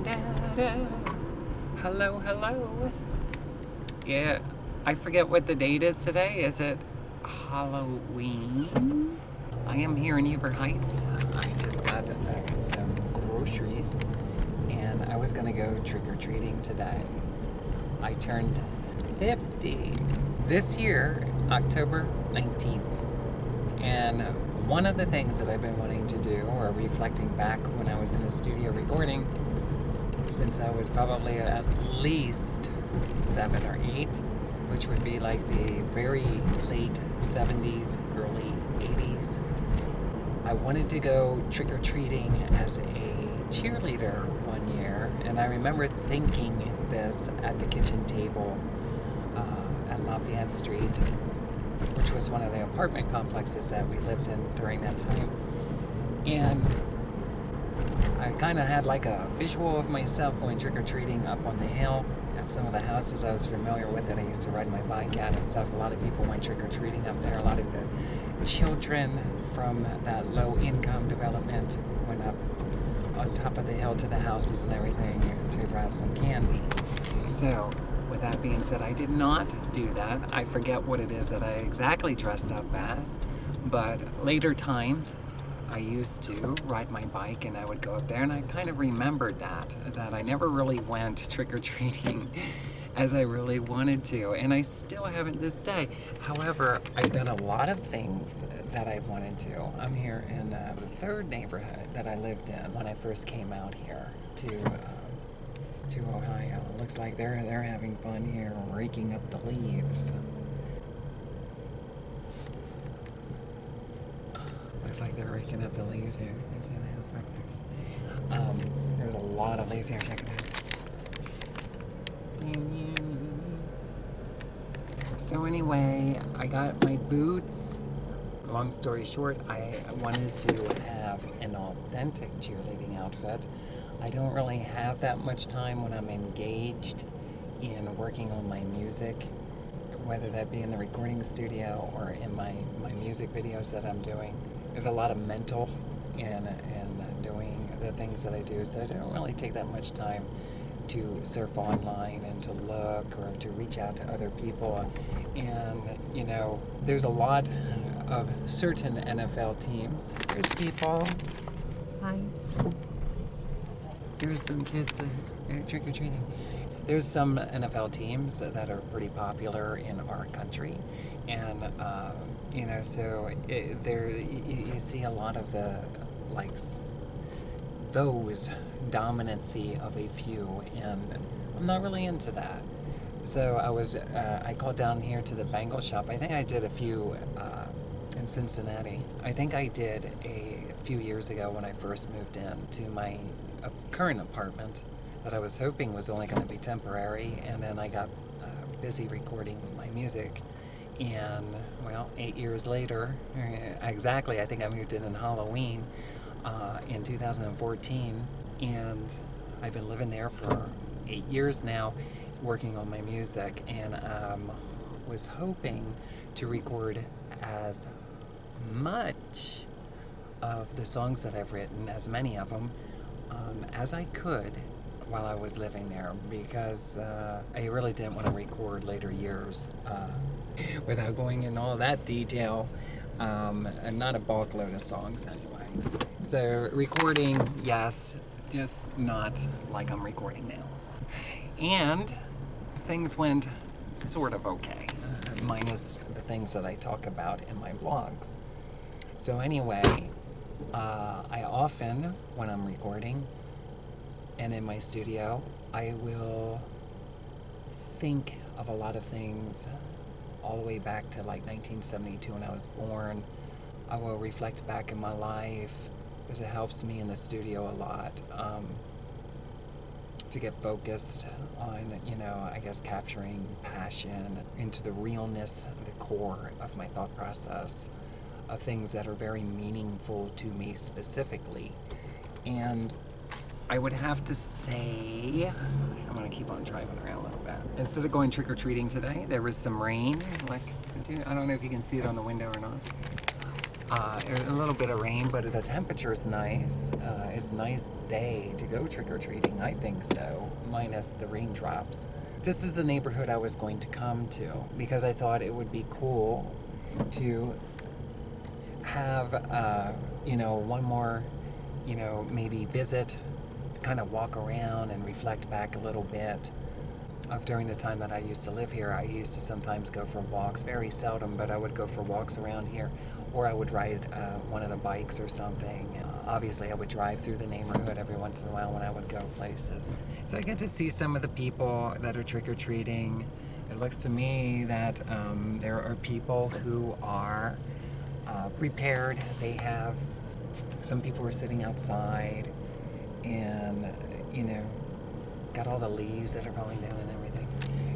Da-da-da. Hello, hello. Yeah, I forget what the date is today. Is it Halloween? I am here in Heber Heights. I just got some groceries and I was gonna go trick-or-treating today. I turned 50 this year, October 19th. And one of the things that I've been wanting to do, or reflecting back when I was in the studio recording, since I was probably at least 7 or 8, which would be like the very late 70s, early 80s, I wanted to go trick-or-treating as a cheerleader one year. And I remember thinking this at the kitchen table at Lafayette Street, which was one of the apartment complexes that we lived in during that time. And I kind of had like a visual of myself going trick-or-treating up on the hill at some of the houses I was familiar with that I used to ride my bike at and stuff. A lot of people went trick-or-treating up there. A lot of the children from that low-income development went up on top of the hill to the houses and everything to grab some candy. So, with that being said, I did not do that. I forget what it is that I exactly dressed up as, but later times I used to ride my bike and I would go up there, and I kind of remembered that I never really went trick-or-treating as I really wanted to, and I still haven't this day. However, I've done a lot of things that I've wanted to. I'm here in the third neighborhood that I lived in when I first came out here to Ohio. Looks like they're having fun here, raking up the leaves. Looks like they're raking up the leaves here. You see the house right there? There's a lot of leaves here. Check it out. So anyway, I got my boots. Long story short, I wanted to have an authentic cheerleading outfit. I don't really have that much time when I'm engaged in working on my music, whether that be in the recording studio or in my music videos that I'm doing. There's a lot of mental in doing the things that I do, so I don't really take that much time to surf online and to look or to reach out to other people. And, you know, there's a lot of certain NFL teams. There's people. Hi. There's some kids that are trick-or-treating. There's some NFL teams that are pretty popular in our country, and you know, so you see a lot of the those dominancy of a few, and I'm not really into that. So I called down here to the Bengal shop. I think I did a few in Cincinnati. I think I did a few years ago when I first moved in to my current apartment that I was hoping was only going to be temporary, and then I got busy recording my music, and well, 8 years later, exactly, I think I moved in Halloween in 2014, and I've been living there for 8 years now, working on my music, and was hoping to record as much of the songs that I've written, as many of them, as I could while I was living there, because I really didn't want to record later years without going in all that detail, and not a bulk load of songs anyway. So recording, yes, just not like I'm recording now. And things went sort of okay, minus the things that I talk about in my blogs. So anyway, I often, when I'm recording and in my studio, I will think of a lot of things all the way back to like 1972 when I was born. I will reflect back in my life because it helps me in the studio a lot to get focused on, you know, I guess capturing passion into the realness, the core of my thought process, of things that are very meaningful to me specifically. And I would have to say, I'm going to keep on driving around a little bit. Instead of going trick-or-treating today, there was some rain. Like, I don't know if you can see it on the window or not. A little bit of rain, but the temperature is nice. It's a nice day to go trick-or-treating, I think so, minus the raindrops. This is the neighborhood I was going to come to because I thought it would be cool to have, one more, maybe visit, kind of walk around and reflect back a little bit of during the time that I used to live here. I used to sometimes go for walks, very seldom, but I would go for walks around here, or I would ride one of the bikes or something. Obviously, I would drive through the neighborhood every once in a while when I would go places. So I get to see some of the people that are trick-or-treating. It looks to me that there are people who are prepared. They have, some people are sitting outside and, got all the leaves that are falling down and everything.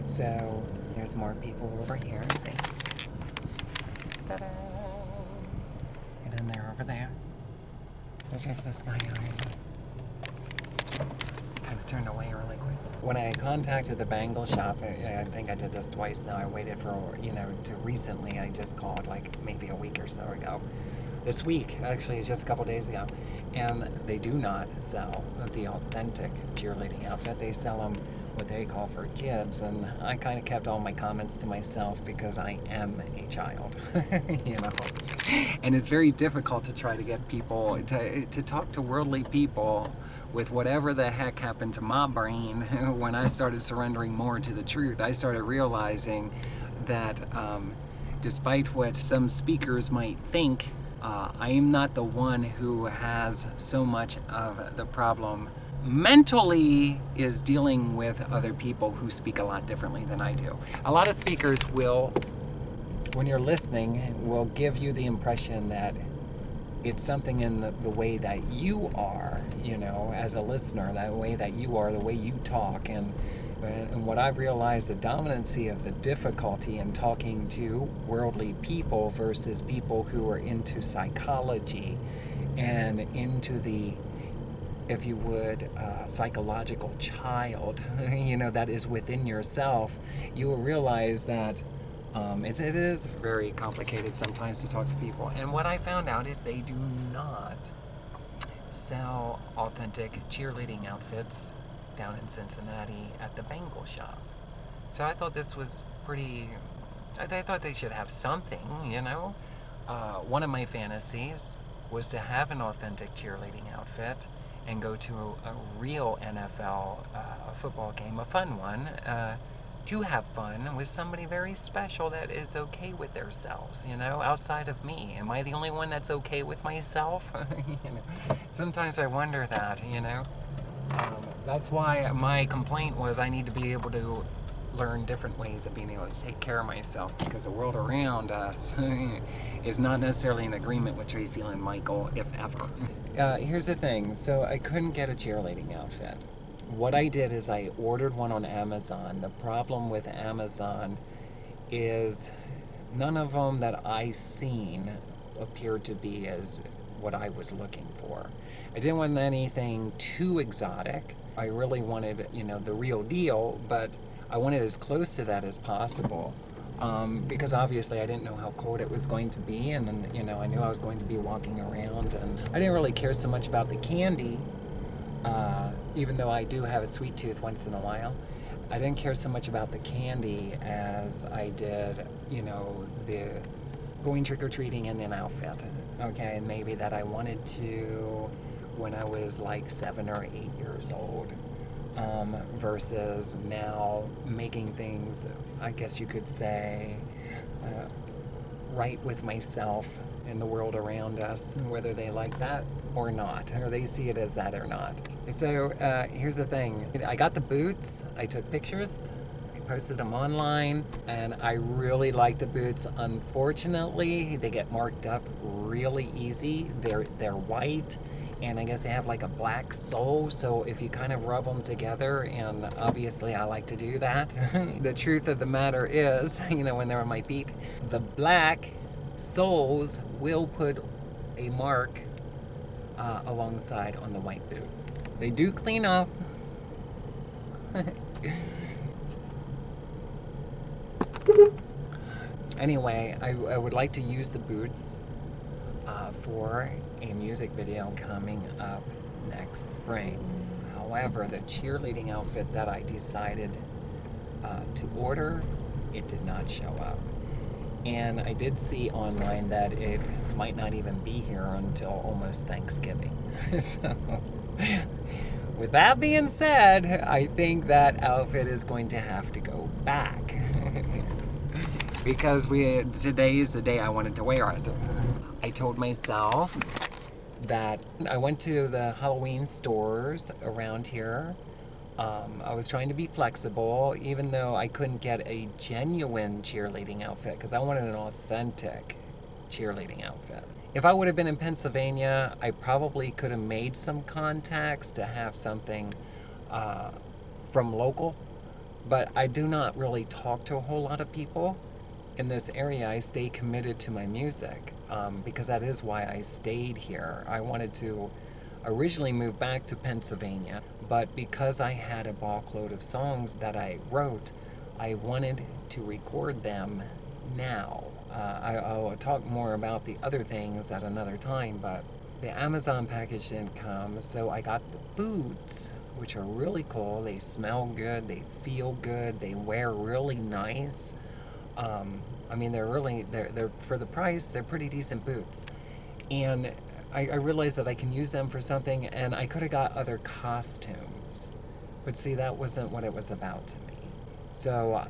So there's more people over here. See? Ta-da! And then they're over there. Check this guy out. Kind of turned away really quick. When I contacted the bangle shop, I think I did this twice now. I waited for, to recently. I just called like maybe a week or so ago. This week, actually, just a couple days ago. And they do not sell the authentic cheerleading outfit. They sell them what they call for kids. And I kind of kept all my comments to myself because I am a child, And it's very difficult to try to get people to talk to worldly people with whatever the heck happened to my brain when I started surrendering more to the truth. I started realizing that despite what some speakers might think, I am not the one who has so much of the problem mentally is dealing with other people who speak a lot differently than I do. A lot of speakers will, when you're listening, will give you the impression that it's something in the way that you are, as a listener, that way that you are, the way you talk. And what I've realized, the dominancy of the difficulty in talking to worldly people versus people who are into psychology and into the, if you would, psychological child, that is within yourself, you will realize that it is very complicated sometimes to talk to people. And what I found out is they do not sell authentic cheerleading outfits down in Cincinnati at the bangle shop. So I thought this was pretty, I thought they should have something, One of my fantasies was to have an authentic cheerleading outfit and go to a real NFL football game, a fun one, to have fun with somebody very special that is okay with themselves, outside of me. Am I the only one that's okay with myself? Sometimes I wonder that, That's why my complaint was I need to be able to learn different ways of being able to take care of myself, because the world around us is not necessarily in agreement with Tracilyn and Michael, if ever. Here's the thing. So I couldn't get a cheerleading outfit. What I did is I ordered one on Amazon. The problem with Amazon is none of them that I seen appeared to be as what I was looking for. I didn't want anything too exotic. I really wanted, the real deal, but I wanted as close to that as possible. Because obviously I didn't know how cold it was going to be, and then, I knew I was going to be walking around, and I didn't really care so much about the candy, even though I do have a sweet tooth once in a while. I didn't care so much about the candy as I did, the going trick-or-treating in an outfit, okay, and maybe that I wanted to when I was like 7 or 8 years old, versus now making things, I guess you could say, right with myself and the world around us, whether they like that or not, or they see it as that or not. So here's the thing. I got the boots, I took pictures, I posted them online, and I really like the boots. Unfortunately, they get marked up really easy. They're white, and I guess they have like a black sole, so if you kind of rub them together, and obviously I like to do that. The truth of the matter is, when they're on my feet, the black soles will put a mark alongside on the white boot. They do clean off. Anyway, I would like to use the boots for a music video coming up next spring. However, the cheerleading outfit that I decided to order, it did not show up. And I did see online that it might not even be here until almost Thanksgiving. So, with that being said, I think that outfit is going to have to go back. Because today is the day I wanted to wear it. I told myself that I went to the Halloween stores around here. I was trying to be flexible, even though I couldn't get a genuine cheerleading outfit, because I wanted an authentic cheerleading outfit. If I would have been in Pennsylvania, I probably could have made some contacts to have something from local, but I do not really talk to a whole lot of people in this area. I stay committed to my music because that is why I stayed here. I wanted to originally move back to Pennsylvania, but because I had a bulk load of songs that I wrote, I wanted to record them now. I'll talk more about the other things at another time, but the Amazon package didn't come, so I got the boots, which are really cool. They smell good, they feel good, they wear really nice. I mean, they're for the price, they're pretty decent boots. And I realized that I can use them for something, and I could have got other costumes. But see, that wasn't what it was about to me. So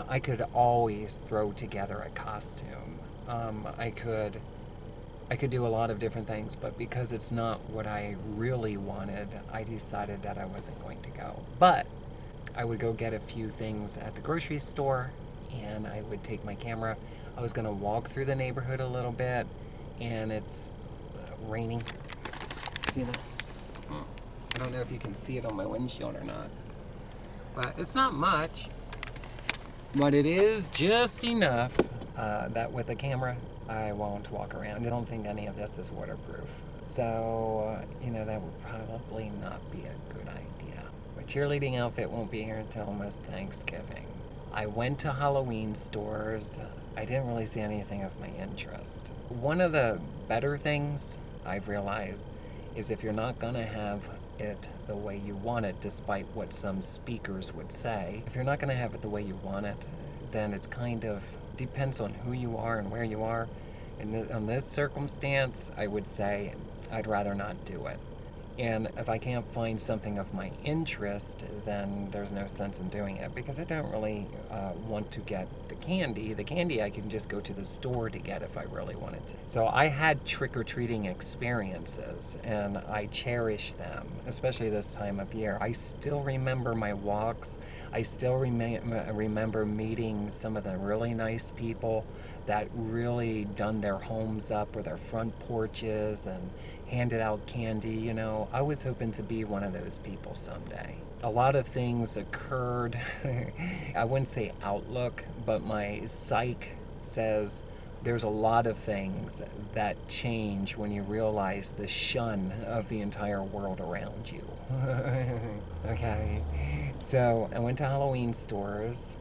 I could always throw together a costume. I could do a lot of different things, but because it's not what I really wanted, I decided that I wasn't going to go. But I would go get a few things at the grocery store, and I would take my camera. I was going to walk through the neighborhood a little bit, and it's raining. See that? I don't know if you can see it on my windshield or not, but it's not much. But it is just enough that with a camera, I won't walk around. I don't think any of this is waterproof. So, that would probably not be a good idea. My cheerleading outfit won't be here until almost Thanksgiving. I went to Halloween stores. I didn't really see anything of my interest. One of the better things I've realized is if you're not going to have it the way you want it, despite what some speakers would say, if you're not going to have it the way you want it, then it's kind of depends on who you are and where you are. And on this circumstance, I would say I'd rather not do it. And if I can't find something of my interest, then there's no sense in doing it, because I don't really want to get the candy. The candy I can just go to the store to get if I really wanted to. So I had trick-or-treating experiences, and I cherish them, especially this time of year. I still remember my walks. I still remember meeting some of the really nice people that really done their homes up or their front porches and handed out candy. I was hoping to be one of those people someday. A lot of things occurred. I wouldn't say outlook, but my psyche says there's a lot of things that change when you realize the shun of the entire world around you. Okay, so I went to Halloween stores,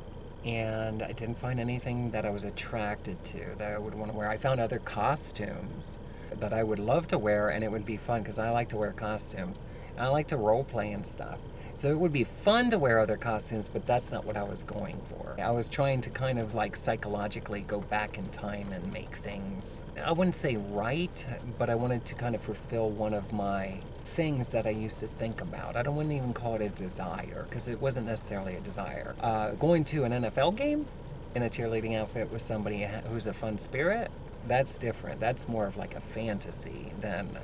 and I didn't find anything that I was attracted to that I would want to wear. I found other costumes that I would love to wear, and it would be fun because I like to wear costumes. I like to role play and stuff. So it would be fun to wear other costumes, but that's not what I was going for. I was trying to kind of like psychologically go back in time and make things, I wouldn't say right, but I wanted to kind of fulfill one of my things that I used to think about. I wouldn't even call it a desire, because it wasn't necessarily a desire. Going to an NFL game in a cheerleading outfit with somebody who's a fun spirit, that's different. That's more of like a fantasy than,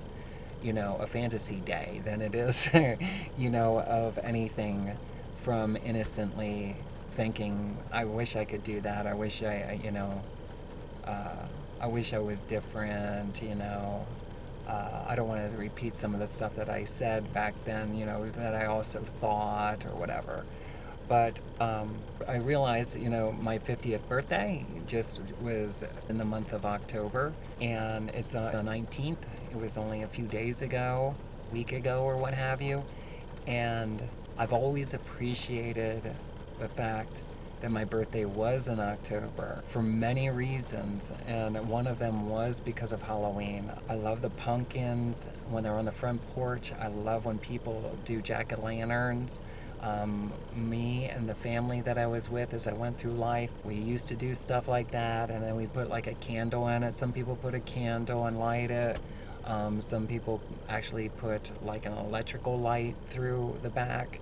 a fantasy day than it is, of anything from innocently thinking, I wish I could do that. I wish I wish I was different, I don't want to repeat some of the stuff that I said back then, that I also thought or whatever. But I realized, my 50th birthday just was in the month of October, and it's the 19th. It was only a few days ago, week ago or what have you. And I've always appreciated the fact that my birthday was in October for many reasons, and one of them was because of Halloween. I love the pumpkins when they're on the front porch. I love when people do jack-o'-lanterns. Me and the family that I was with as I went through life, we used to do stuff like that, and then we put like a candle in it. Some people put a candle and light it. Some people actually put like an electrical light through the back.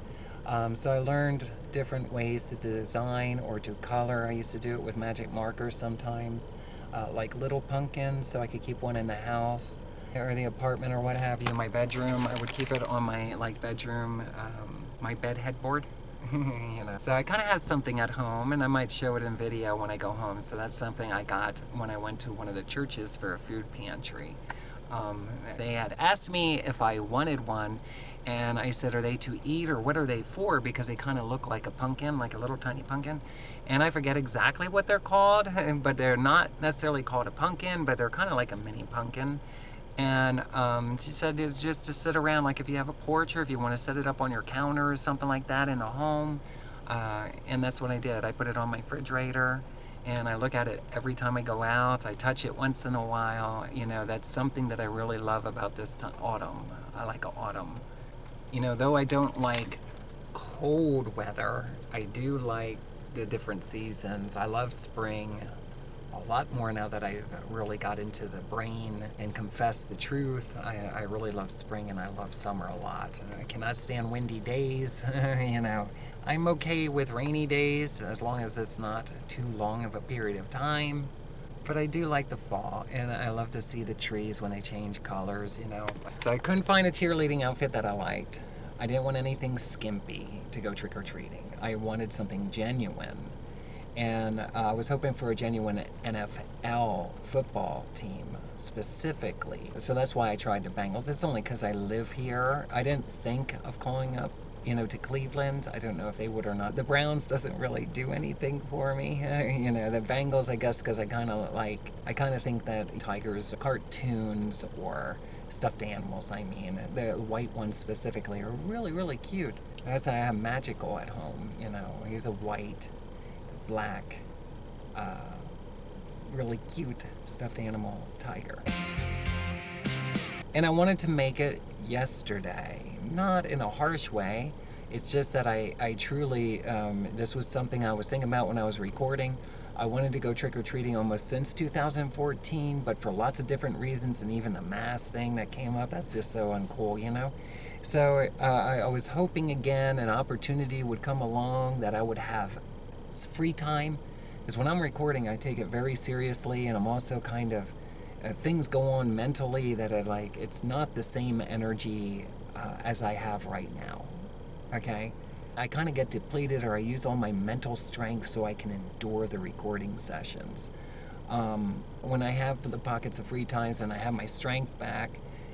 So I learned different ways to design or to color. I used to do it with magic markers sometimes, like little pumpkins, so I could keep one in the house or the apartment or what have you. My bedroom, I would keep it on my bedroom, my bed headboard. So I kind of have something at home, and I might show it in video when I go home. So that's something I got when I went to one of the churches for a food pantry. They had asked me if I wanted one, and I said, are they to eat or what are they for? Because they kind of look like a pumpkin, like a little tiny pumpkin. And I forget exactly what they're called, but they're not necessarily called a pumpkin, but they're kind of like a mini pumpkin. And she said it's just to sit around, like if you have a porch or if you want to set it up on your counter or something like that in a home. And that's what I did. I put it on my refrigerator, and I look at it every time I go out. I touch it once in a while. That's something that I really love about this autumn. I like autumn. Though I don't like cold weather, I do like the different seasons. I love spring a lot more now that I've really got into the brain and confessed the truth. I really love spring, and I love summer a lot. I cannot stand windy days. I'm okay with rainy days as long as it's not too long of a period of time. But I do like the fall, and I love to see the trees when they change colors. So I couldn't find a cheerleading outfit that I liked. I didn't want anything skimpy to go trick-or-treating. I wanted something genuine. And I was hoping for a genuine NFL football team specifically. So that's why I tried the Bengals. It's only because I live here. I didn't think of calling up, to Cleveland. I don't know if they would or not. The Browns doesn't really do anything for me. The Bengals, I guess, because I kind of think that Tigers, cartoons or stuffed animals, the white ones specifically, are really, really cute. As I have Magical at home, he's a white, black, really cute stuffed animal tiger. And I wanted to make it yesterday, not in a harsh way. It's just that I truly, this was something I was thinking about when I was recording. I wanted to go trick-or-treating almost since 2014, but for lots of different reasons, and even the mask thing that came up, that's just so uncool, So I was hoping again an opportunity would come along that I would have free time. Because when I'm recording, I take it very seriously, and I'm also kind of, things go on mentally that are like, it's not the same energy as I have right now, okay? I kind of get depleted, or I use all my mental strength so I can endure the recording sessions. When I have the pockets of free times and I have my strength back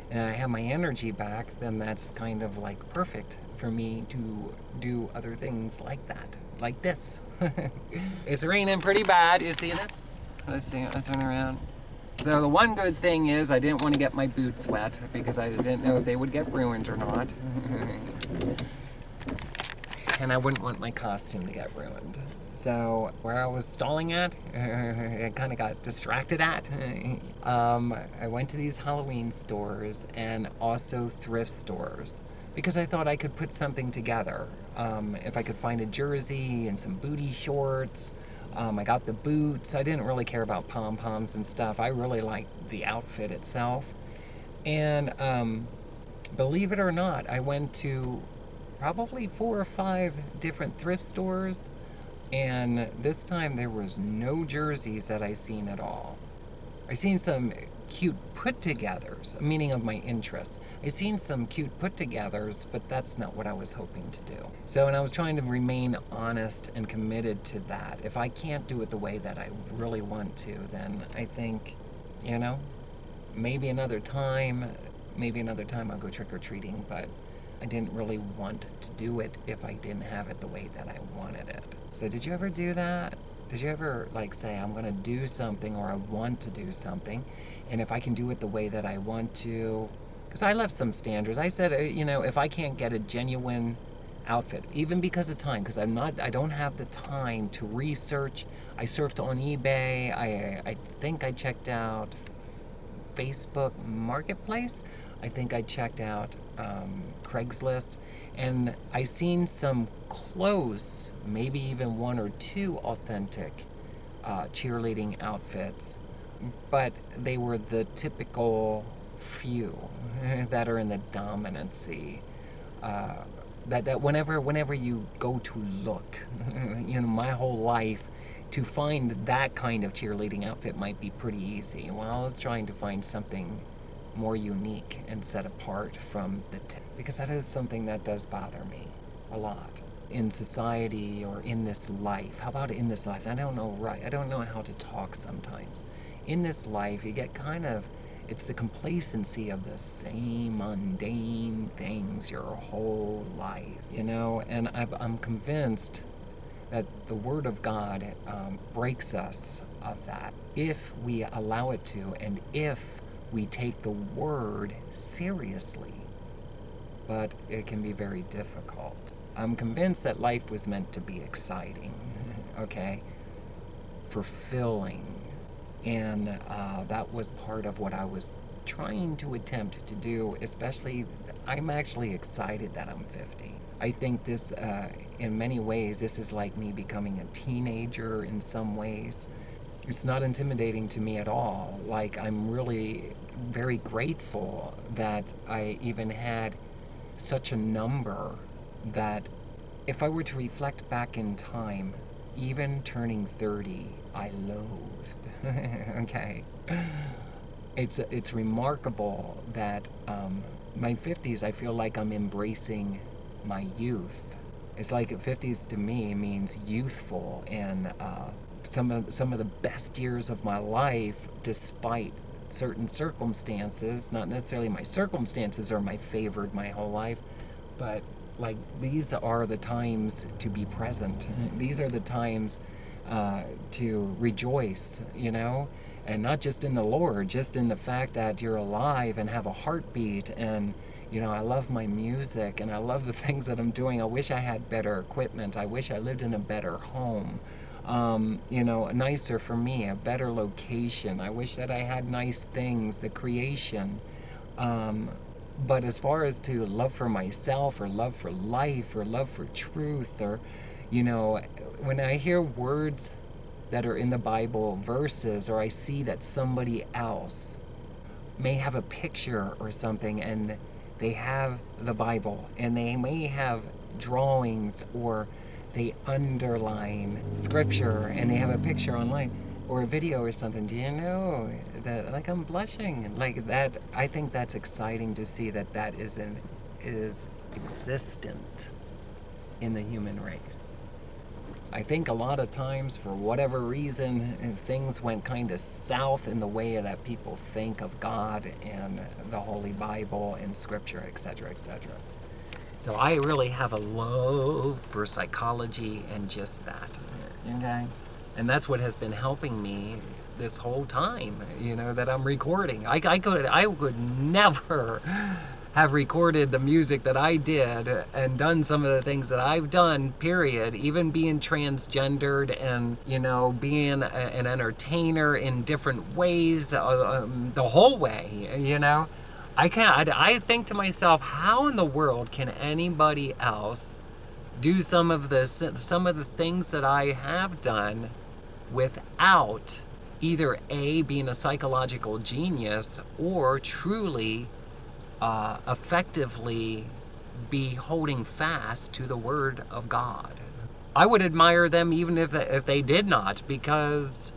and I have my energy back, then that's kind of like perfect for me to do other things like that, like this. It's raining pretty bad. You see this? Let's see, I'll turn around. So the one good thing is I didn't want to get my boots wet because I didn't know if they would get ruined or not. And I wouldn't want my costume to get ruined. So where I was stalling at, I kind of got distracted at. I went to these Halloween stores and also thrift stores because I thought I could put something together. If I could find a jersey and some booty shorts. I got the boots. I didn't really care about pom-poms and stuff. I really liked the outfit itself. And believe it or not, I went to probably 4 or 5 different thrift stores, and this time there was no jerseys that I seen at all. I seen some cute put-togethers, meaning of my interest. I seen some cute put-togethers, but that's not what I was hoping to do. So, and I was trying to remain honest and committed to that. If I can't do it the way that I really want to, then I think, maybe another time I'll go trick-or-treating, but I didn't really want to do it if I didn't have it the way that I wanted it. So did you ever do that? Did you ever say, I'm going to do something, or I want to do something, and if I can do it the way that I want to, because I left some standards. I said, if I can't get a genuine outfit, even because of time, because I don't have the time to research. I surfed on eBay. I think I checked out Facebook Marketplace. I think I checked out Craigslist, and I seen some close, maybe even one or two authentic cheerleading outfits, but they were the typical few that are in the dominancy. That whenever you go to look, my whole life, to find that kind of cheerleading outfit might be pretty easy. Well, I was trying to find something more unique and set apart from because that is something that does bother me a lot in society or in this life. How about in this life? I don't know how to talk sometimes. In this life, you get it's the complacency of the same mundane things your whole life, and I'm convinced that the Word of God breaks us of that if we allow it to, and if we take the Word seriously. But it can be very difficult. I'm convinced that life was meant to be exciting, okay, fulfilling, and that was part of what I was trying to attempt to do. Especially, I'm actually excited that I'm 50. I think this, in many ways, this is like me becoming a teenager in some ways. It's not intimidating to me at all. Like, I'm really very grateful that I even had such a number that if I were to reflect back in time, even turning 30, I loathed. Okay. It's remarkable that my 50s, I feel like I'm embracing my youth. It's like 50s to me means youthful, and some of the best years of my life, despite certain circumstances. Not necessarily my circumstances are my favored my whole life, but like, these are the times to be present. These are the times to rejoice, and not just in the Lord, just in the fact that you're alive and have a heartbeat. And I love my music, and I love the things that I'm doing. I wish I had better equipment. I wish I lived in a better home. Nicer for me, a better location. I wish that I had nice things, the creation. But as far as to love for myself, or love for life, or love for truth, or, when I hear words that are in the Bible, verses, or I see that somebody else may have a picture or something, and they have the Bible, and they may have drawings, or they underline scripture, and they have a picture online or a video or something, do you know that, like, I'm blushing like that? I think that's exciting to see that is existent in the human race. I think a lot of times, for whatever reason, things went kind of south in the way that people think of God and the Holy Bible and Scripture, etc., etc. So I really have a love for psychology and just that, okay? And that's what has been helping me this whole time, that I'm recording. I would never have recorded the music that I did and done some of the things that I've done, period. Even being transgendered and, being an entertainer in different ways, the whole way, I think to myself, how in the world can anybody else do some of the things that I have done without either A, being a psychological genius, or truly effectively be holding fast to the Word of God? I would admire them even if they did not, because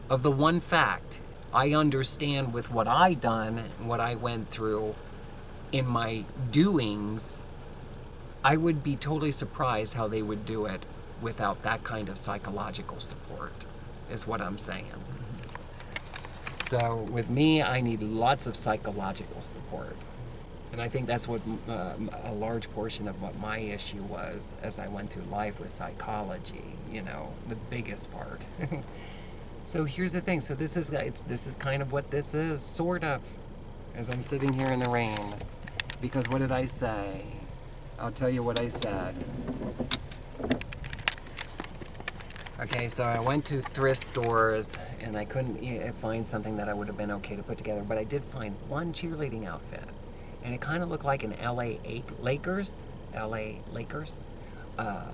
of the one fact I understand with what I done, what I went through in my doings. I would be totally surprised how they would do it without that kind of psychological support, is what I'm saying. So with me, I need lots of psychological support. And I think that's what a large portion of what my issue was as I went through life with psychology, the biggest part. So here's the thing. So this is kind of what this is, sort of, as I'm sitting here in the rain. Because what did I say? I'll tell you what I said. Okay, so I went to thrift stores and I couldn't find something that I would have been okay to put together, but I did find one cheerleading outfit, and it kind of looked like an Lakers. LA Lakers. Uh,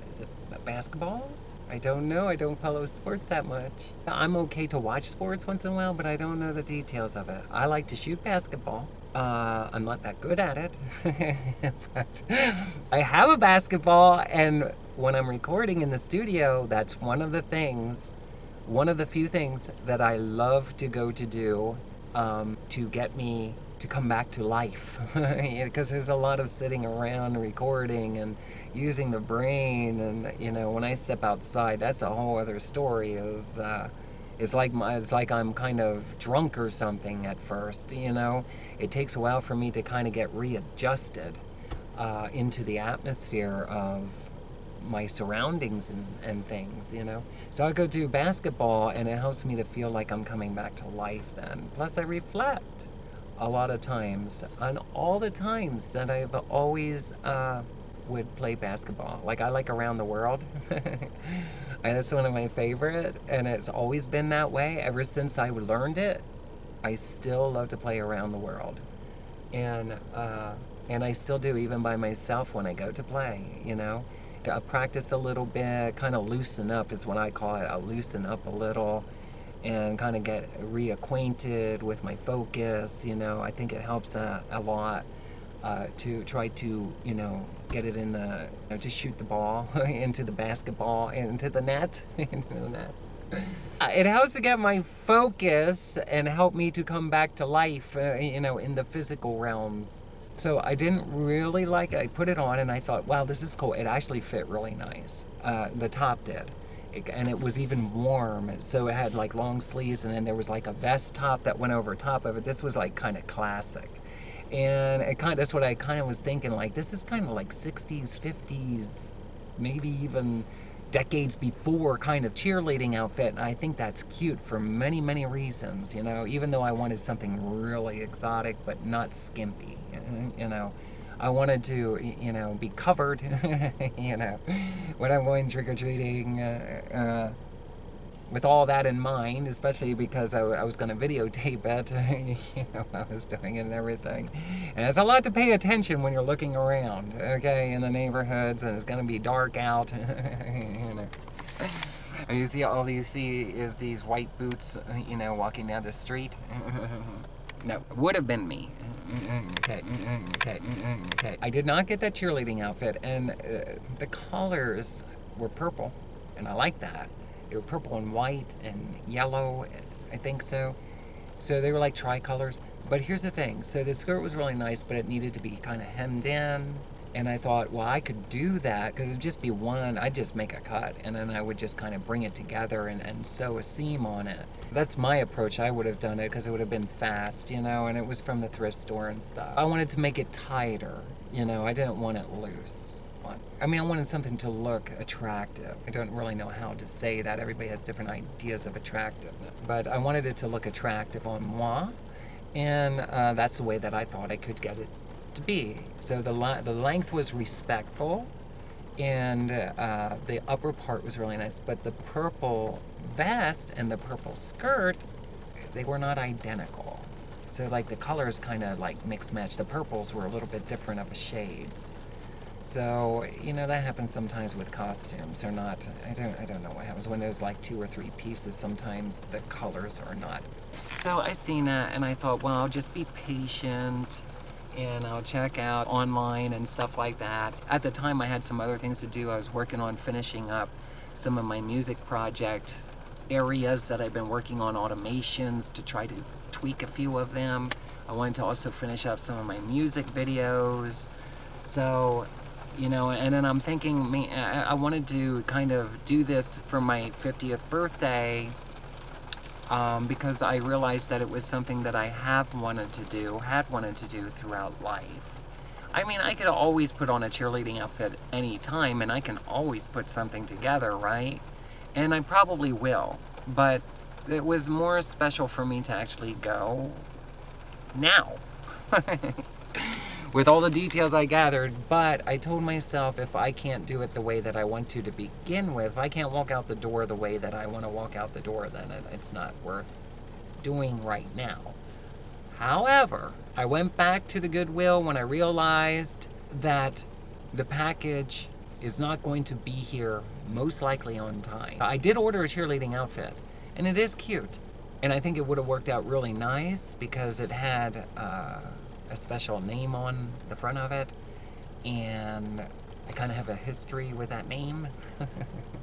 is it basketball? I don't know. I don't follow sports that much. I'm okay to watch sports once in a while, but I don't know the details of it. I like to shoot basketball. I'm not that good at it, but I have a basketball, and when I'm recording in the studio, that's one of the few things that I love to go to do to get me to come back to life. Because there's a lot of sitting around recording and using the brain, and when I step outside, that's a whole other story. It's like I'm kind of drunk or something at first. It takes a while for me to kind of get readjusted into the atmosphere of my surroundings and things. So I go do basketball, and it helps me to feel like I'm coming back to life then. Plus I reflect a lot of times on all the times that I've always would play basketball. Like I like Around the World. That's one of my favorite, and it's always been that way ever since I learned it. I still love to play Around the World, and I still do, even by myself when I go to play. I practice a little bit, kind of loosen up is what I call it. I'll loosen up a little and kind of get reacquainted with my focus. I think it helps a lot to try to, get it in just shoot the ball into the basketball, into the net. Into the net. It helps to get my focus and help me to come back to life, in the physical realms. So I didn't really like it. I put it on and I thought, wow, this is cool. It actually fit really nice. The top did. And it was even warm. So it had like long sleeves, and then there was like a vest top that went over top of it. This was like kind of classic. And that's what I kind of was thinking, like, this is kind of like 60s, 50s, maybe even decades before kind of cheerleading outfit. And I think that's cute for many, many reasons, even though I wanted something really exotic but not skimpy. I wanted to, be covered, when I'm going trick-or-treating, with all that in mind, especially because I was going to videotape it, I was doing it and everything. And it's a lot to pay attention when you're looking around, okay, in the neighborhoods, and it's going to be dark out, All you see is these white boots, walking down the street. No, would have been me. Okay. I did not get that cheerleading outfit, and the colors were purple, and I like that. They were purple and white and yellow, I think so. So they were like tricolors. But here's the thing. So the skirt was really nice, but it needed to be kind of hemmed in. And I thought, well, I could do that because it'd just be one. I'd just make a cut, and then I would just kind of bring it together and sew a seam on it. That's my approach. I would have done it because it would have been fast, and it was from the thrift store and stuff. I wanted to make it tighter, I didn't want it loose. I wanted something to look attractive. I don't really know how to say that. Everybody has different ideas of attractiveness. But I wanted it to look attractive on moi, and that's the way that I thought I could get it to be. So the length was respectful, and the upper part was really nice, but the purple vest and the purple skirt, they were not identical. So like the colors kind of like mixed match. The purples were a little bit different of a shades. So, that happens sometimes with costumes. Or not, I don't know what happens when there's like 2 or 3 pieces. Sometimes the colors are not. So I seen that and I thought, well, I'll just be patient and I'll check out online and stuff like that. At the time I had some other things to do. I was working on finishing up some of my music project areas that I've been working on, automations, to try to tweak a few of them. I wanted to also finish up some of my music videos. So, and then I'm thinking, I wanted to kind of do this for my 50th birthday because I realized that it was something that I had wanted to do throughout life. I could always put on a cheerleading outfit anytime, and I can always put something together, right? And I probably will, but it was more special for me to actually go now. with all the details I gathered. But I told myself, if I can't do it the way that I want to begin with, if I can't walk out the door the way that I want to walk out the door, then it's not worth doing right now. However, I went back to the Goodwill when I realized that the package is not going to be here most likely on time. I did order a cheerleading outfit, and it is cute. And I think it would have worked out really nice because it had a special name on the front of it, and I kind of have a history with that name.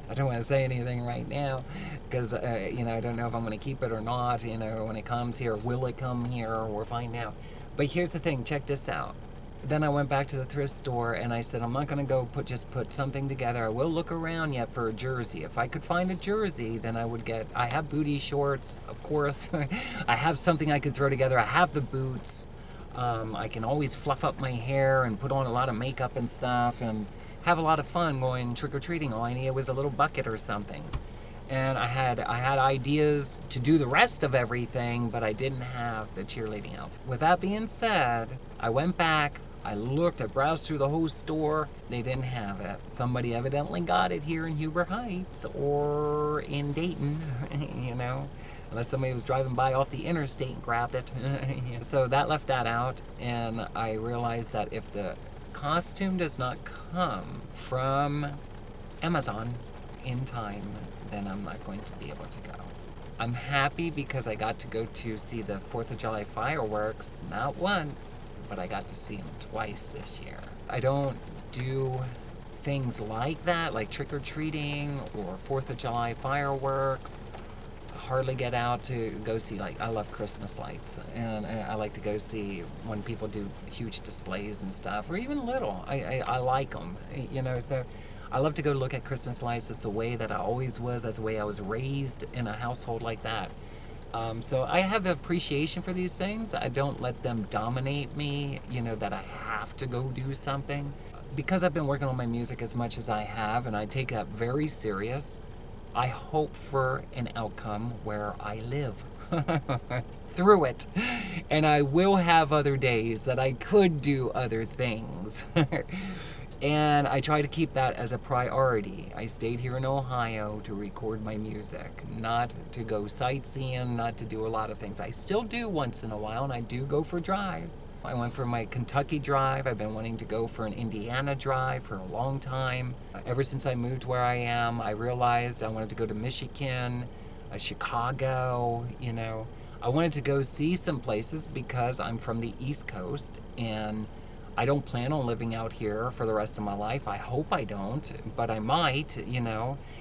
I don't want to say anything right now because, I don't know if I'm going to keep it or not. When it comes here, will it come here? We'll find out. But here's the thing, check this out. Then I went back to the thrift store and I said, I'm not going to go put something together. I will look around yet for a jersey. If I could find a jersey, then I have booty shorts, of course. I have something I could throw together. I have the boots. I can always fluff up my hair and put on a lot of makeup and stuff and have a lot of fun going trick-or-treating. All I needed was a little bucket or something. And I had ideas to do the rest of everything, but I didn't have the cheerleading outfit. With that being said, I went back, I looked, I browsed through the whole store. They didn't have it. Somebody evidently got it here in Huber Heights or in Dayton, unless somebody was driving by off the interstate and grabbed it. So that left that out, and I realized that if the costume does not come from Amazon in time, then I'm not going to be able to go. I'm happy because I got to go to see the 4th of July fireworks, not once, but I got to see them twice this year. I don't do things like that, like trick-or-treating or 4th of July fireworks. I hardly get out to go see, I love Christmas lights, and I like to go see when people do huge displays and stuff, or even little. I like them, so I love to go look at Christmas lights. It's the way that I always was. That's the way I was raised in a household like that. So I have appreciation for these things. I don't let them dominate me, that I have to go do something. Because I've been working on my music as much as I have, and I take that very serious, I hope for an outcome where I live through it. And I will have other days that I could do other things. And I try to keep that as a priority. I stayed here in Ohio to record my music, not to go sightseeing, not to do a lot of things. I still do once in a while, and I do go for drives. I went for my Kentucky drive. I've been wanting to go for an Indiana drive for a long time. Ever since I moved where I am, I realized I wanted to go to Michigan, Chicago, I wanted to go see some places because I'm from the East Coast, and I don't plan on living out here for the rest of my life. I hope I don't, but I might,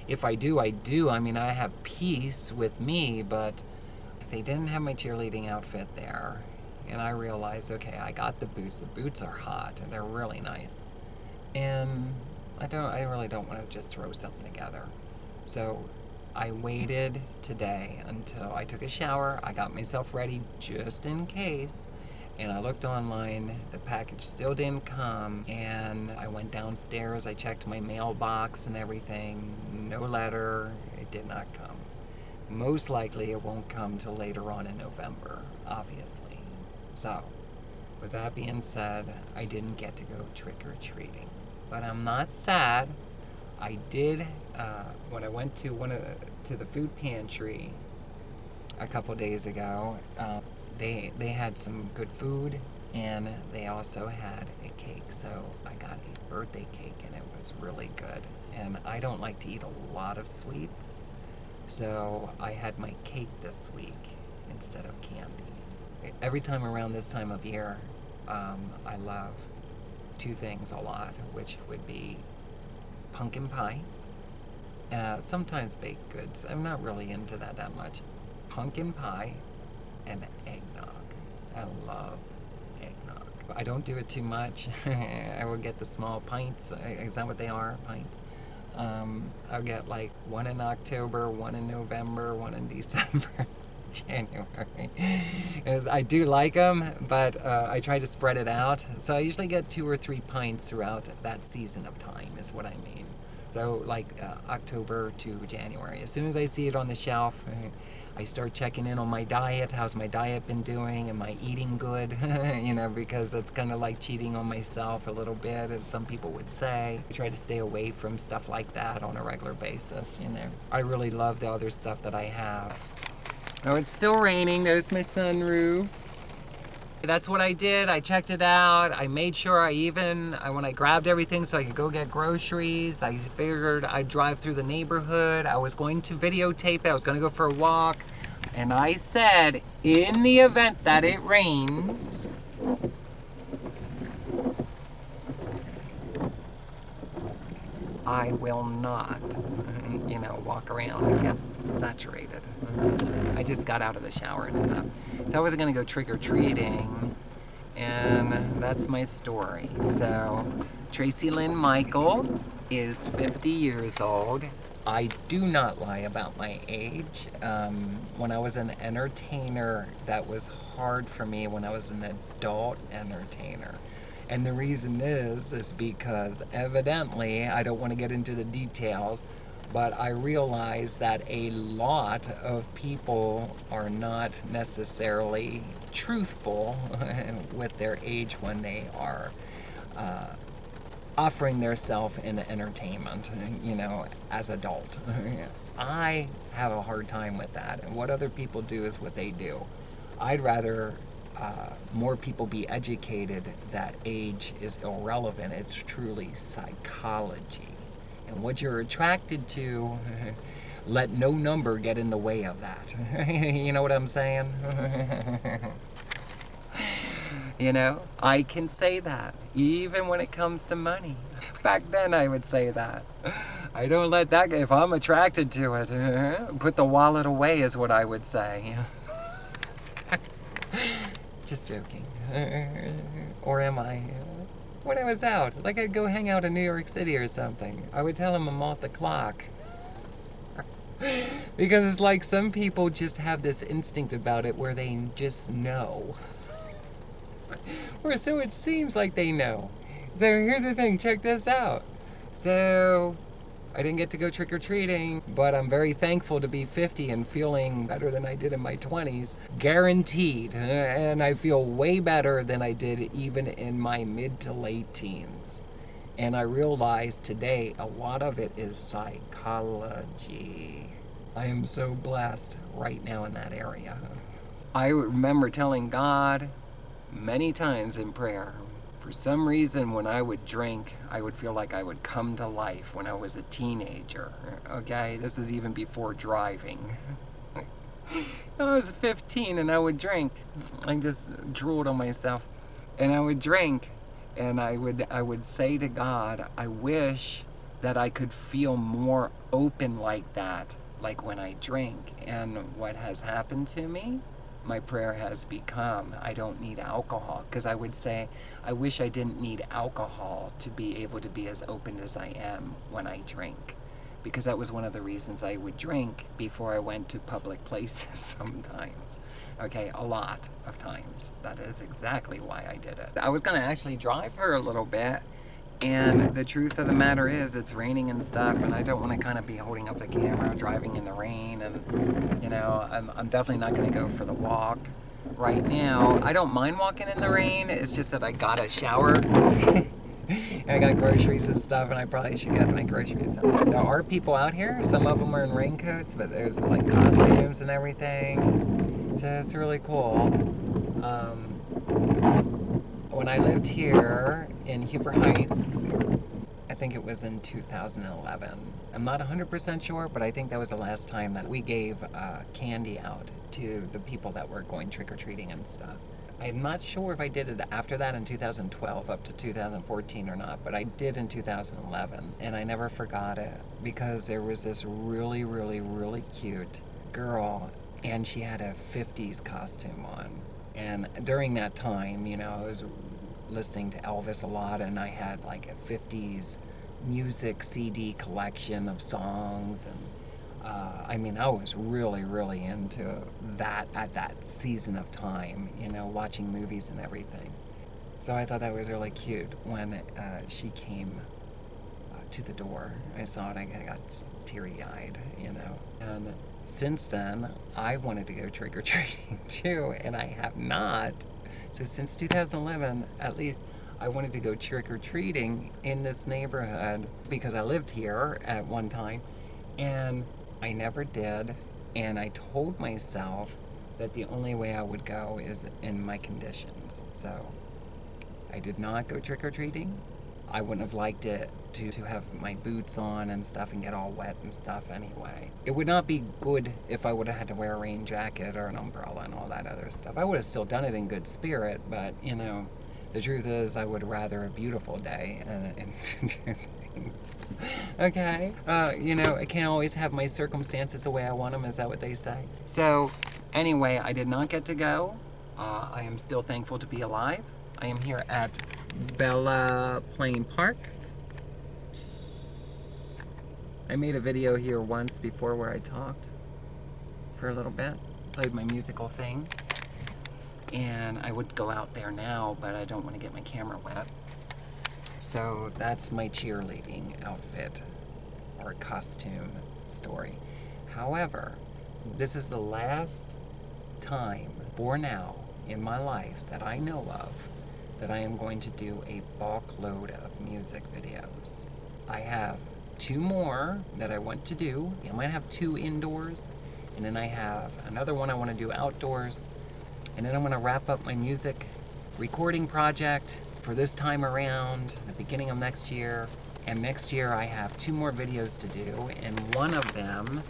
If I do, I do. I have peace with me, but they didn't have my cheerleading outfit there. And I realized, okay, I got the boots. The boots are hot, and they're really nice. And I really don't want to just throw something together. So I waited today until I took a shower. I got myself ready just in case. And I looked online, the package still didn't come, and I went downstairs, I checked my mailbox and everything, no letter, it did not come. Most likely it won't come till later on in November, obviously. So, with that being said, I didn't get to go trick-or-treating. But I'm not sad. I did, when I went to the food pantry a couple days ago, They had some good food, and they also had a cake. So I got a birthday cake, and it was really good. And I don't like to eat a lot of sweets, so I had my cake this week instead of candy. Every time around this time of year, I love two things a lot, which would be pumpkin pie, sometimes baked goods. I'm not really into that much. Pumpkin pie and eggnog. I love eggnog. I don't do it too much. I will get the small pints. Is that what they are? Pints. I'll get one in October, one in November, one in December, January. I do like them, but I try to spread it out. So I usually get 2 or 3 pints throughout that season of time is what I mean. So October to January. As soon as I see it on the shelf, I start checking in on my diet. How's my diet been doing? Am I eating good? Because that's kind of like cheating on myself a little bit, as some people would say. I try to stay away from stuff like that on a regular basis. I really love the other stuff that I have. Oh, it's still raining. There's my sunroof. That's what I did. I checked it out. I made sure when I grabbed everything so I could go get groceries, I figured I'd drive through the neighborhood. I was going to videotape it. I was going to go for a walk. And I said, in the event that it rains, I will not, walk around and get saturated. I just got out of the shower and stuff. So I wasn't going to go trick-or-treating, and that's my story. So Tracilyn Michael is 50 years old. I do not lie about my age. When I was an entertainer, that was hard for me when I was an adult entertainer. And the reason is because evidently, I don't want to get into the details, but I realize that a lot of people are not necessarily truthful with their age when they are offering their self in entertainment, as adult. I have a hard time with that, and what other people do is what they do. I'd rather more people be educated that age is irrelevant. It's truly psychology. And what you're attracted to, let no number get in the way of that. You know what I'm saying? I can say that, even when it comes to money. Back then I would say that. I don't let that, if I'm attracted to it, put the wallet away is what I would say. Just joking. Or am I? When I was out, like I'd go hang out in New York City or something, I would tell them I'm off the clock. Because it's like some people just have this instinct about it where they just know. Or so it seems like they know. So here's the thing, check this out. So I didn't get to go trick-or-treating, but I'm very thankful to be 50 and feeling better than I did in my 20s. Guaranteed. And I feel way better than I did even in my mid to late teens. And I realize today a lot of it is psychology. I am so blessed right now in that area. I remember telling God many times in prayer, for some reason, when I would drink, I would feel like I would come to life when I was a teenager. Okay, this is even before driving. I was 15 and I would drink. I just drooled on myself. And I would drink, and I would say to God, I wish that I could feel more open like that, like when I drink. And what has happened to me? My prayer has become, I don't need alcohol. Because I would say, I wish I didn't need alcohol to be able to be as open as I am when I drink. Because that was one of the reasons I would drink before I went to public places sometimes. Okay, a lot of times. That is exactly why I did it. I was going to actually drive her a little bit. And the truth of the matter is, it's raining and stuff, and I don't want to kind of be holding up the camera, driving in the rain, and, I'm definitely not going to go for the walk right now. I don't mind walking in the rain, it's just that I got a shower. I got groceries and stuff, and I probably should get my groceries. There are people out here, some of them are in raincoats, but there's like costumes and everything, so it's really cool. When I lived here in Huber Heights, I think it was in 2011. I'm not 100% sure, but I think that was the last time that we gave candy out to the people that were going trick-or-treating and stuff. I'm not sure if I did it after that in 2012 up to 2014 or not, but I did in 2011, and I never forgot it because there was this really, really, really cute girl, and she had a 50s costume on. And during that time, I was listening to Elvis a lot, and I had like a 50s music CD collection of songs, and I was really, really into that at that season of time, watching movies and everything. So I thought that was really cute when she came to the door. I saw it, I got teary-eyed, you know. And since then, I wanted to go trick-or-treating too, and I have not. So since 2011, at least, I wanted to go trick-or-treating in this neighborhood because I lived here at one time, and I never did. And I told myself that the only way I would go is in my conditions. So I did not go trick-or-treating. I wouldn't have liked it to have my boots on and stuff and get all wet and stuff anyway. It would not be good if I would have had to wear a rain jacket or an umbrella and all that other stuff. I would have still done it in good spirit, but, you know, the truth is I would rather a beautiful day and to do things. Okay? You know, I can't always have my circumstances the way I want them. Is that what they say? So, anyway, I did not get to go. I am still thankful to be alive. I am here at Bella Plain Park. I made a video here once before where I talked for a little bit, played my musical thing, and I would go out there now, but I don't want to get my camera wet. So that's my cheerleading outfit or costume story. However, this is the last time for now in my life that I know of that I am going to do a bulk load of music videos. I have 2 more that I want to do. I might have 2 indoors, and then I have another one I want to do outdoors, and then I'm going to wrap up my music recording project for this time around, the beginning of next year. And next year I have 2 more videos to do, and one of them,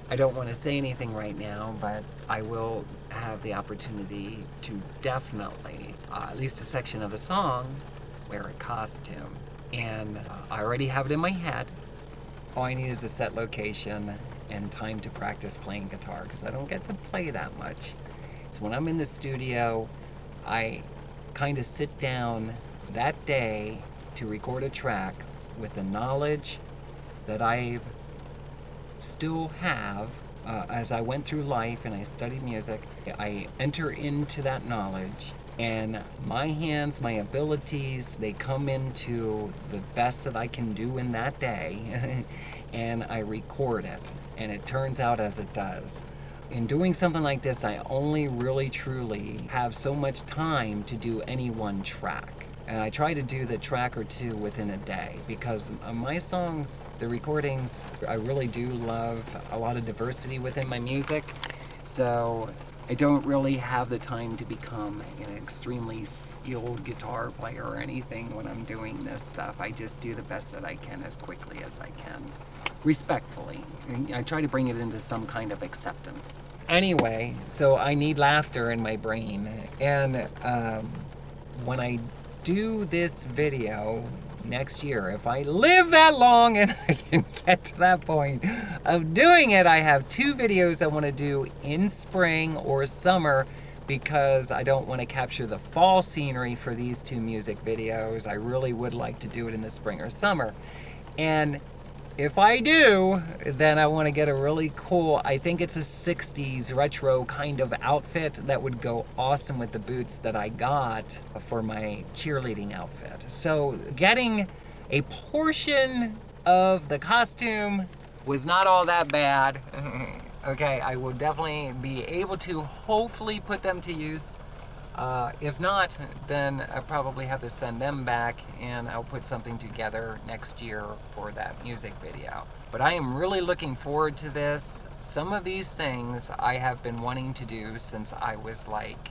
I don't want to say anything right now, but I will have the opportunity to definitely, at least a section of a song, wear a costume. And I already have it in my head. All I need is a set location and time to practice playing guitar, because I don't get to play that much. So when I'm in the studio, I kind of sit down that day to record a track with the knowledge that I still have as I went through life and I studied music. I enter into that knowledge, and my hands, my abilities, they come into the best that I can do in that day and I record it, and it turns out as it does. In doing something like this, I only really truly have so much time to do any one track. And I try to do the track or 2 within a day, because my songs, the recordings, I really do love a lot of diversity within my music. So I don't really have the time to become an extremely skilled guitar player or anything when I'm doing this stuff. I just do the best that I can as quickly as I can. Respectfully. I try to bring it into some kind of acceptance. Anyway, so I need laughter in my brain. And when I do this video next year, if I live that long and I can get to that point of doing it, I have 2 videos I want to do in spring or summer, because I don't want to capture the fall scenery for these 2 music videos. I really would like to do it in the spring or summer. And if I do, then I want to get a really cool, I think it's a 60s retro kind of outfit that would go awesome with the boots that I got for my cheerleading outfit. So getting a portion of the costume was not all that bad. Okay, I will definitely be able to hopefully put them to use. If not, then I probably have to send them back, and I'll put something together next year for that music video. But I am really looking forward to this. Some of these things I have been wanting to do since I was like,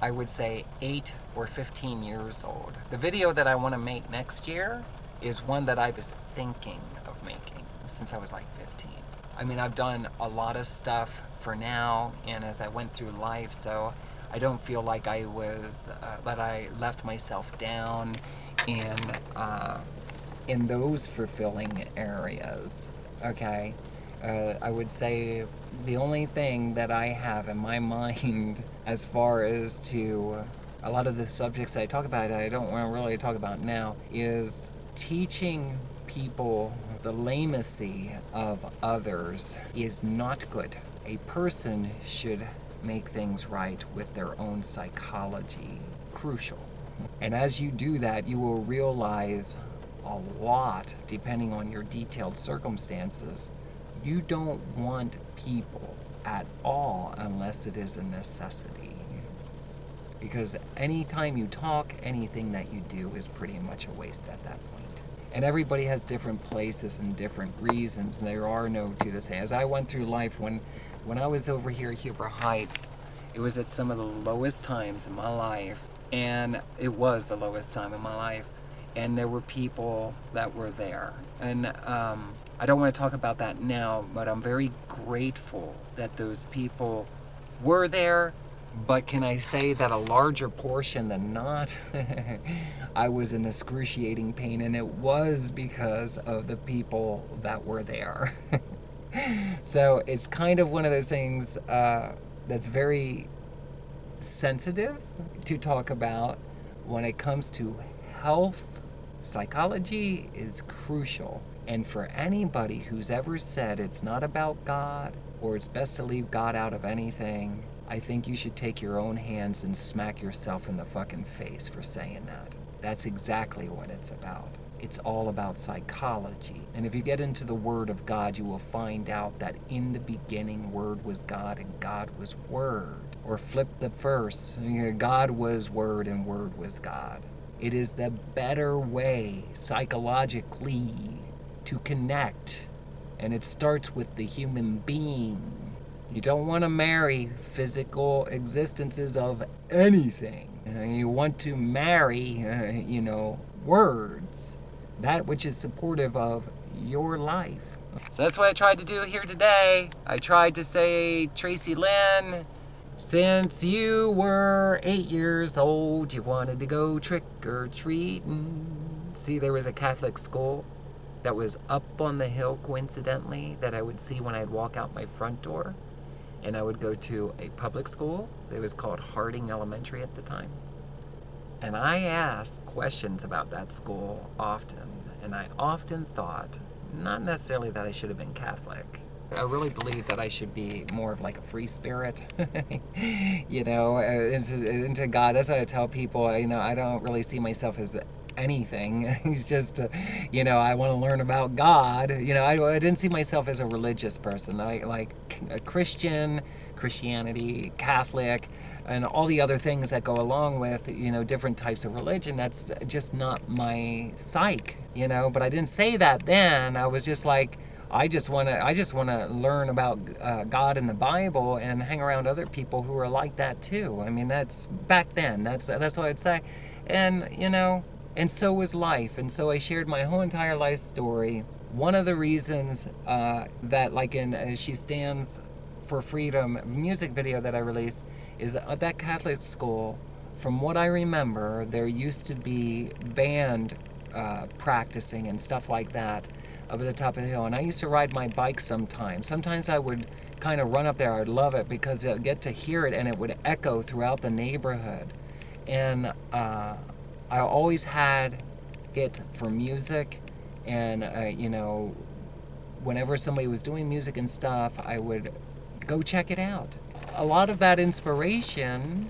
I would say 8 or 15 years old. The video that I want to make next year is one that I was thinking of making since I was like 15. I mean, I've done a lot of stuff for now, and as I went through life, so I don't feel like I was, that I left myself down in those fulfilling areas, okay? I would say the only thing that I have in my mind as far as to a lot of the subjects that I talk about, I don't want to really talk about now, is teaching people the lamacy of others is not good. A person should make things right with their own psychology. Crucial. And as you do that, you will realize a lot depending on your detailed circumstances. You don't want people at all unless it is a necessity. Because anytime you talk, anything that you do is pretty much a waste at that point. And everybody has different places and different reasons. There are no two the same. As I went through life, when I was over here at Huber Heights, it was at some of the lowest times in my life. And it was the lowest time in my life. And there were people that were there. And I don't want to talk about that now, but I'm very grateful that those people were there. But can I say that a larger portion than not, I was in excruciating pain, and it was because of the people that were there. So it's kind of one of those things that's very sensitive to talk about when it comes to health. Psychology is crucial. And for anybody who's ever said it's not about God or it's best to leave God out of anything, I think you should take your own hands and smack yourself in the fucking face for saying that. That's exactly what it's about. It's all about psychology. And if you get into the Word of God, you will find out that in the beginning, Word was God and God was Word. Or flip the verse, God was Word and Word was God. It is the better way psychologically to connect. And it starts with the human being. You don't want to marry physical existences of anything. You want to marry, words. That which is supportive of your life. So that's what I tried to do here today. I tried to say, Tracilyn, since you were 8 years old, you wanted to go trick-or-treating. See, there was a Catholic school that was up on the hill, coincidentally, that I would see when I'd walk out my front door. And I would go to a public school. It was called Harding Elementary at the time. And I asked questions about that school often. And I often thought, not necessarily that I should have been Catholic. I really believe that I should be more of like a free spirit, into God. That's what I tell people. I don't really see myself as anything. He's just, I want to learn about God. I didn't see myself as a religious person. I like a Christianity, Catholic, and all the other things that go along with, different types of religion. That's just not my psyche, But I didn't say that then. I was just like, I just want to learn about God and the Bible and hang around other people who are like that too. I mean, that's back then. That's what I'd say, and and so was life. And so I shared my whole entire life story. One of the reasons that, like in She Stands for Freedom music video that I released, is that at that Catholic school, from what I remember, there used to be band practicing and stuff like that up at the top of the hill. And I used to ride my bike sometimes. Sometimes I would kind of run up there. I'd love it because I'd get to hear it and it would echo throughout the neighborhood. And I always had it for music. And, whenever somebody was doing music and stuff, I would go check it out. A lot of that inspiration,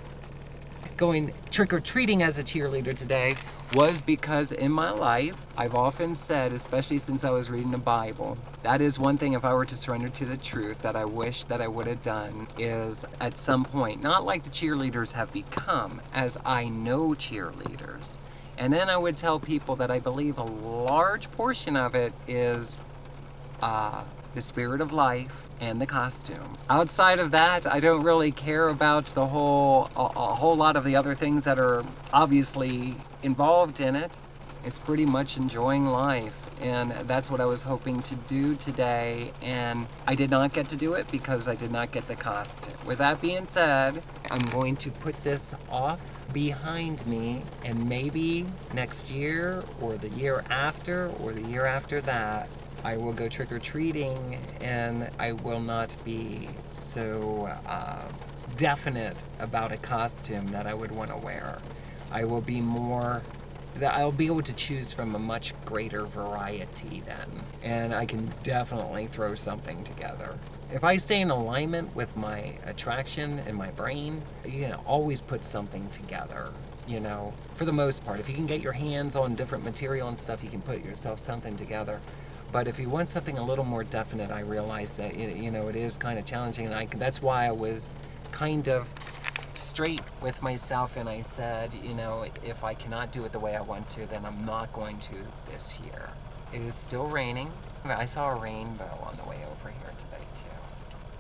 going trick-or-treating as a cheerleader today, was because in my life, I've often said, especially since I was reading the Bible, that is one thing, if I were to surrender to the truth, that I wish that I would have done, is at some point, not like the cheerleaders have become, as I know cheerleaders. And then I would tell people that I believe a large portion of it is the spirit of life and the costume. Outside of that, I don't really care about a whole lot of the other things that are obviously involved in it. It's pretty much enjoying life, and that's what I was hoping to do today, and I did not get to do it because I did not get the costume. With that being said, I'm going to put this off behind me, and maybe next year or the year after or the year after that, I will go trick-or-treating, and I will not be so definite about a costume that I would want to wear. I'll be able to choose from a much greater variety then, and I can definitely throw something together. If I stay in alignment with my attraction and my brain, you can always put something together. you know, for the most part. If you can get your hands on different material and stuff, you can put yourself something together. But if you want something a little more definite, I realize that, you know, it is kind of challenging. And that's why I was kind of straight with myself, and I said, you know, if I cannot do it the way I want to, then I'm not going to this year. It is still raining. I saw a rainbow on the way over here today too.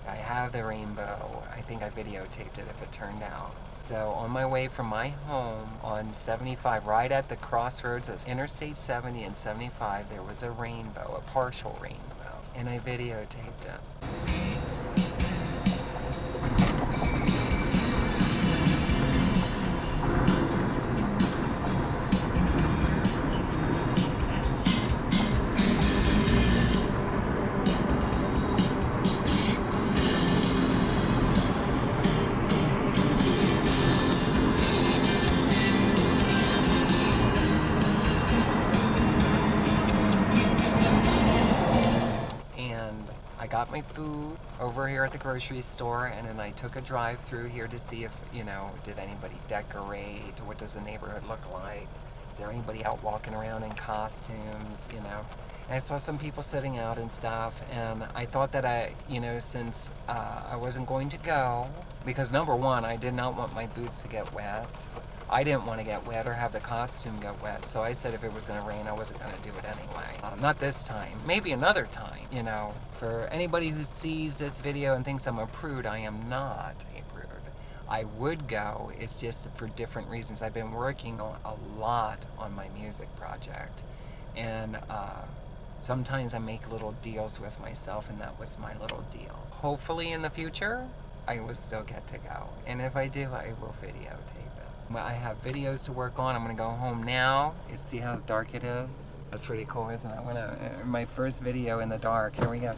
I have the rainbow. I think I videotaped it if it turned out. So on my way from my home on 75, right at the crossroads of Interstate 70 and 75, there was a rainbow, a partial rainbow, and I videotaped it. I got my food over here at the grocery store, and then I took a drive through here to see if, you know, did anybody decorate? What does the neighborhood look like? Is there anybody out walking around in costumes, you know? And I saw some people sitting out and stuff, and I thought that since I wasn't going to go, because number one, I did not want my boots to get wet. I didn't want to get wet or have the costume get wet, so I said if it was going to rain, I wasn't going to do it anyway. Not this time. Maybe another time, you know. For anybody who sees this video and thinks I'm a prude, I am not a prude. I would go, it's just for different reasons. I've been working a lot on my music project, and sometimes I make little deals with myself, and that was my little deal. Hopefully in the future, I will still get to go, and if I do, I will videotape it. I have videos to work on. I'm gonna go home now and see how dark it is. That's pretty cool, isn't it? My first video in the dark. Here we go.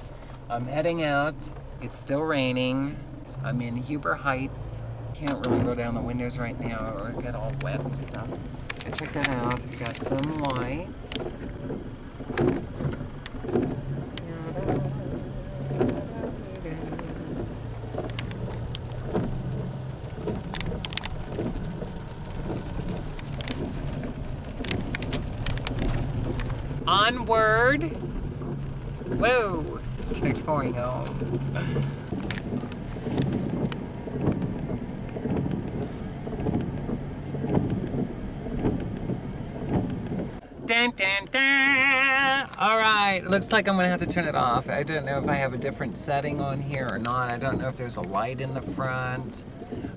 I'm heading out. It's still raining. I'm in Huber Heights. Can't really go down the windows right now or get all wet and stuff. And check that out. We've got some lights. Onward! Whoa! To going home. Dun, dun, dun. All right, looks like I'm gonna have to turn it off. I don't know if I have a different setting on here or not. I don't know if there's a light in the front.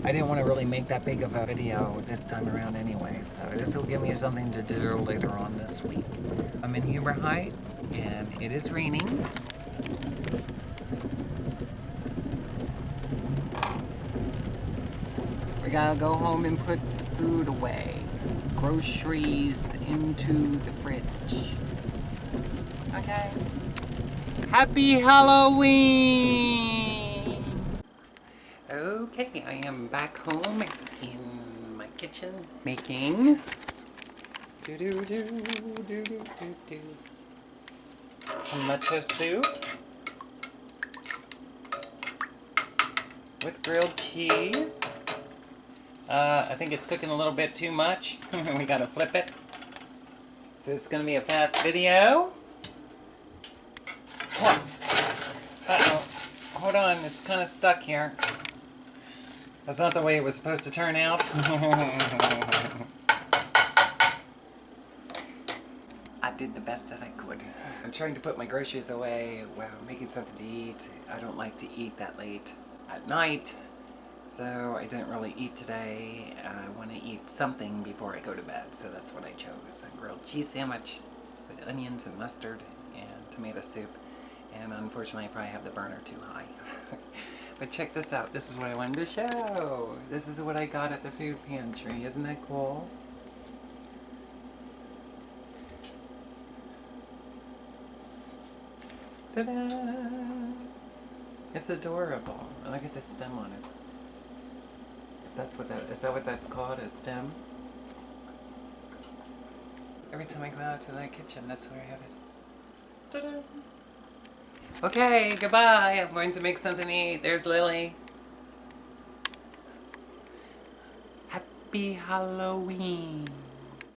I didn't want to really make that big of a video this time around anyway, so this will give me something to do later on this week. I'm in Huber Heights, and it is raining. We gotta go home and put the food away. Groceries into the fridge. Okay. Happy Halloween! Okay, I am back home in my kitchen making tomato soup with grilled cheese. I think it's cooking a little bit too much. We gotta flip it. So it's gonna be a fast video. Uh-oh. Hold on, it's kind of stuck here. That's not the way it was supposed to turn out. I did the best that I could. I'm trying to put my groceries away while making something to eat. I don't like to eat that late at night, so I didn't really eat today. I want to eat something before I go to bed, so that's what I chose. A grilled cheese sandwich with onions and mustard and tomato soup. And unfortunately, I probably have the burner too high. But check this out. This is what I wanted to show. This is what I got at the food pantry. Isn't that cool? Ta-da! It's adorable. Look at the stem on it. Is that what that's called? A stem? Every time I go out to the kitchen, that's where I have it. Ta-da! Okay, goodbye. I'm going to make something to eat. There's Lily. Happy Happy Halloween.